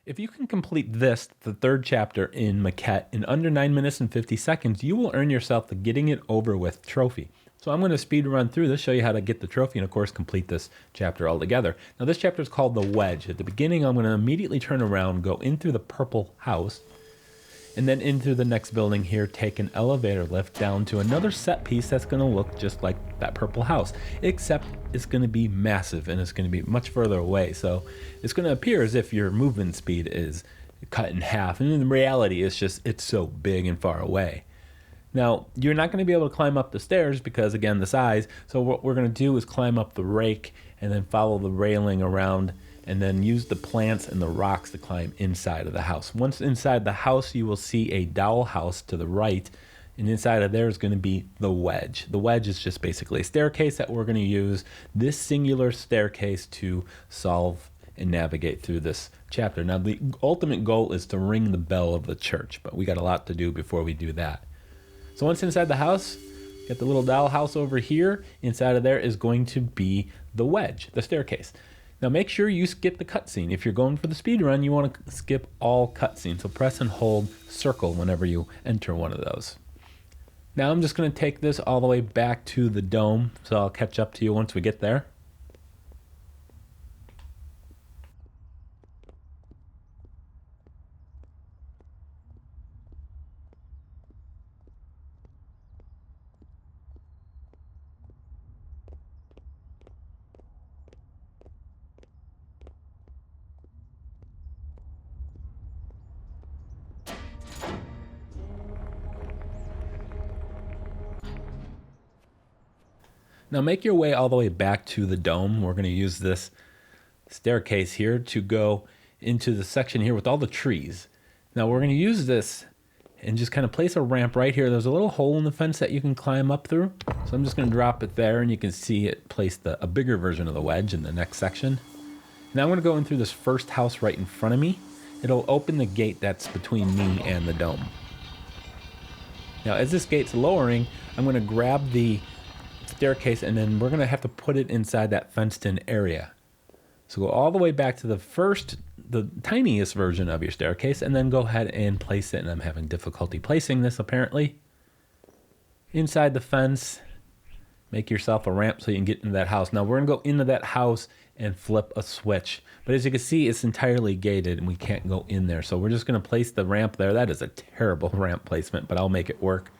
If you can complete this, the third chapter in Maquette, in under 9 minutes and 50 seconds, you will earn yourself the Getting It Over With trophy. So I'm going to speed run through this, show you how to get the trophy, and of course complete this chapter altogether. Now this chapter is called the Wedge. At the beginning, I'm going to immediately turn around, go in through the purple house, and then into the next building here, take an elevator lift down to another set piece that's going to look just like that purple house, except it's going to be massive and it's going to be much further away. So it's going to appear as if your movement speed is cut in half, and in reality it's so big and far away. Now you're not going to be able to climb up the stairs because, again, the size. So what we're going to do is climb up the rake and then follow the railing around, and then use the plants and the rocks to climb inside of the house. Once inside the house, you will see a dowel house to the right, and inside of there is going to be the wedge. The wedge is just basically a staircase that we're going to use this singular staircase to solve and navigate through this chapter. Now, the ultimate goal is to ring the bell of the church, but we got a lot to do before we do that. So once inside the house, get the little dowel house over here. Inside of there is going to be the wedge, the staircase. Now make sure you skip the cutscene. If you're going for the speed run, you want to skip all cutscenes. So press and hold circle whenever you enter one of those. Now I'm just going to take this all the way back to the dome. So I'll catch up to you once we get there. Now make your way all the way back to the dome. We're going to use this staircase here to go into the section here with all the trees. Now we're going to use this and just kind of place a ramp right here. There's a little hole in the fence that you can climb up through. So I'm just going to drop it there, and you can see it placed a bigger version of the wedge in the next section. Now I'm going to go in through this first house right in front of me. It'll open the gate that's between me and the dome. Now as this gate's lowering, I'm going to grab the staircase, and then we're going to have to put it inside that fenced-in area. So go all the way back to the tiniest version of your staircase, and then go ahead and place it. And I'm having difficulty placing this, apparently. Inside the fence, make yourself a ramp so you can get into that house. Now we're going to go into that house and flip a switch. But as you can see, it's entirely gated, and we can't go in there. So we're just going to place the ramp there. That is a terrible ramp placement, but I'll make it work.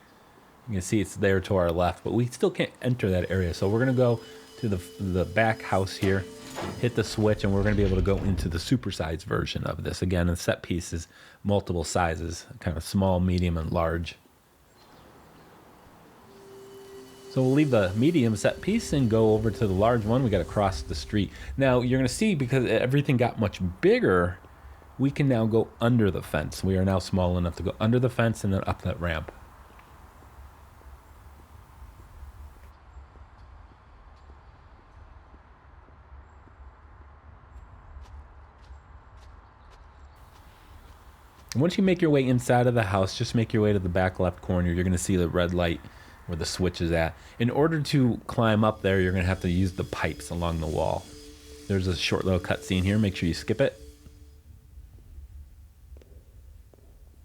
You can see it's there to our left, but we still can't enter that area. So we're going to go to the back house here, hit the switch, and we're going to be able to go into the supersized version of this. Again, the set piece is multiple sizes, kind of small, medium, and large. So we'll leave the medium set piece and go over to the large one. We got to cross the street. Now you're going to see, because everything got much bigger, we can now go under the fence. We are now small enough to go under the fence and then up that ramp. Once you make your way inside of the house, just make your way to the back left corner. You're going to see the red light where the switch is at. In order to climb up there, you're going to have to use the pipes along the wall. There's a short little cutscene here. Make sure you skip it.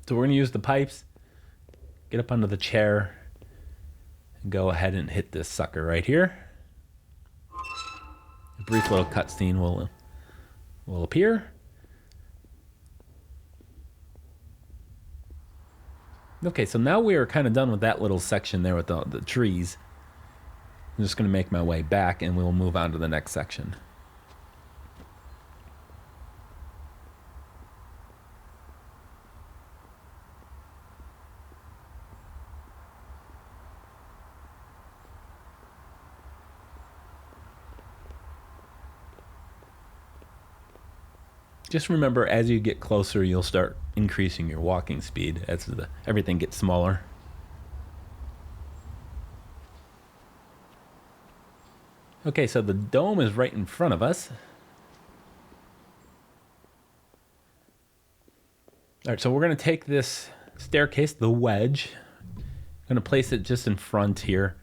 So we're going to use the pipes, get up under the chair, and go ahead and hit this sucker right here. A brief little cutscene will appear. Okay, so now we are kind of done with that little section there with the trees. I'm just going to make my way back, and we'll move on to the next section. Just remember, as you get closer, you'll start increasing your walking speed as everything gets smaller. Okay, so the dome is right in front of us. All right, so we're going to take this staircase, the wedge. I'm going to place it just in front here.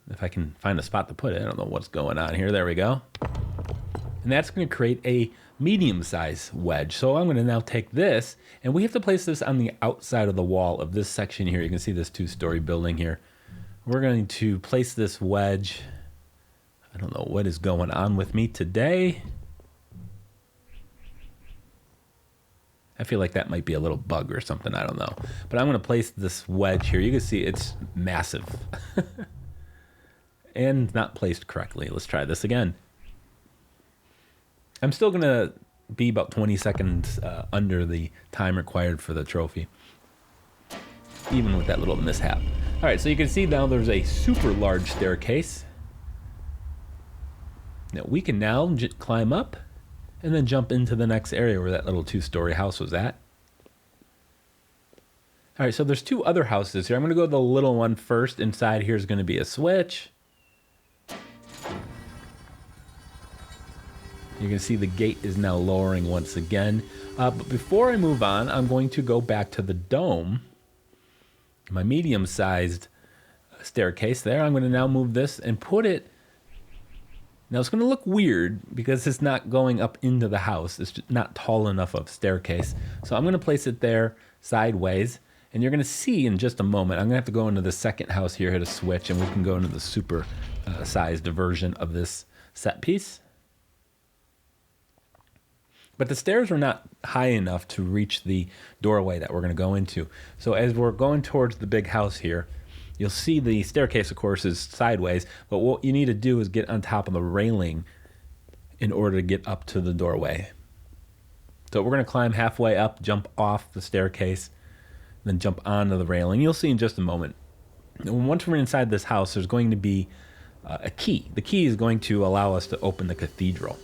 If I can find a spot to put it. I don't know what's going on here. There we go. And that's going to create a medium-sized wedge. So I'm going to now take this, and we have to place this on the outside of the wall of this section here. You can see this 2-story building here. We're going to place this wedge. I don't know what is going on with me today. I feel like that might be a little bug or something. I don't know. But I'm going to place this wedge here. You can see it's massive. And not placed correctly. Let's try this again. I'm still going to be about 20 seconds under the time required for the trophy, even with that little mishap. All right, so you can see now there's a super large staircase. Now we can now climb up and then jump into the next area where that little 2-story house was at. All right, so there's 2 other houses here. I'm going to go to the little one first. Inside here is going to be a switch. You can see the gate is now lowering once again. But before I move on, I'm going to go back to the dome, my medium-sized staircase there. I'm going to now move this and put it. Now it's going to look weird because it's not going up into the house. It's just not tall enough of a staircase. So I'm going to place it there sideways. And you're going to see in just a moment, I'm going to have to go into the second house here, hit a switch, and we can go into the super sized version of this set piece. But the stairs are not high enough to reach the doorway that we're going to go into. So as we're going towards the big house here, you'll see the staircase, of course, is sideways. But what you need to do is get on top of the railing in order to get up to the doorway. So we're going to climb halfway up, jump off the staircase, then jump onto the railing. You'll see in just a moment. And once we're inside this house, there's going to be a key. The key is going to allow us to open the cathedral.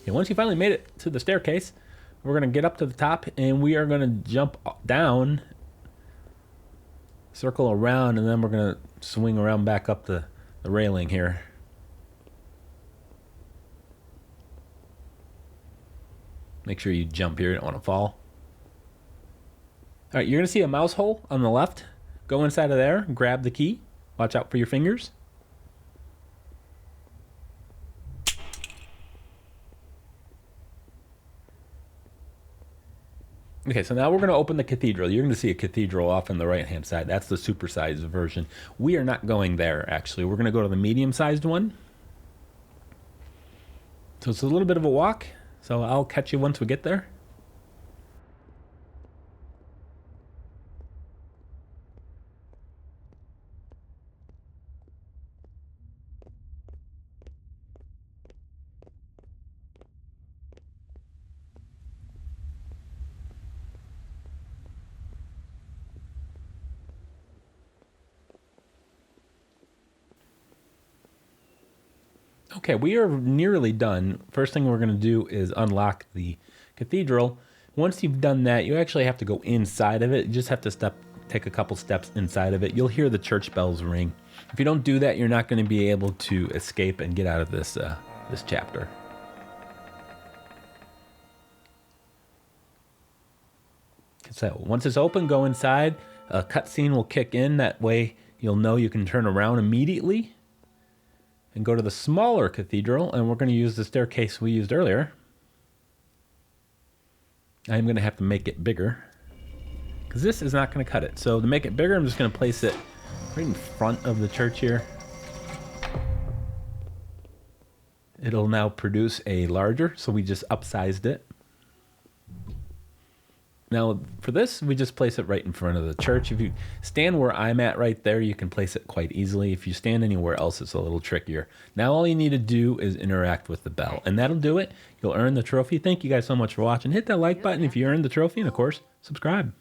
And once you finally made it to the staircase, we're going to get up to the top and we are going to jump down, circle around, and then we're going to swing around back up the railing here. Make sure you jump here, you don't want to fall. All right, you're going to see a mouse hole on the left. Go inside of there, grab the key. Watch out for your fingers. Okay, so now we're going to open the cathedral. You're going to see a cathedral off on the right-hand side. That's the supersized version. We are not going there, actually. We're going to go to the medium-sized one. So it's a little bit of a walk. So I'll catch you once we get there. Okay, we are nearly done. First thing we're going to do is unlock the cathedral. Once you've done that, you actually have to go inside of it. You just have to take a couple steps inside of it. You'll hear the church bells ring. If you don't do that, you're not going to be able to escape and get out of this chapter. So once it's open, go inside. A cutscene will kick in. That way you'll know you can turn around immediately and go to the smaller cathedral, and we're going to use the staircase we used earlier. I'm going to have to make it bigger because this is not going to cut it. So to make it bigger, I'm just going to place it right in front of the church here. It'll now produce a larger, so we just upsized it. Now for this, we just place it right in front of the church. If you stand where I'm at right there, you can place it quite easily. If you stand anywhere else, it's a little trickier. Now all you need to do is interact with the bell, and that'll do it. You'll earn the trophy. Thank you guys so much for watching. Hit that like button if you earned the trophy, and of course, subscribe.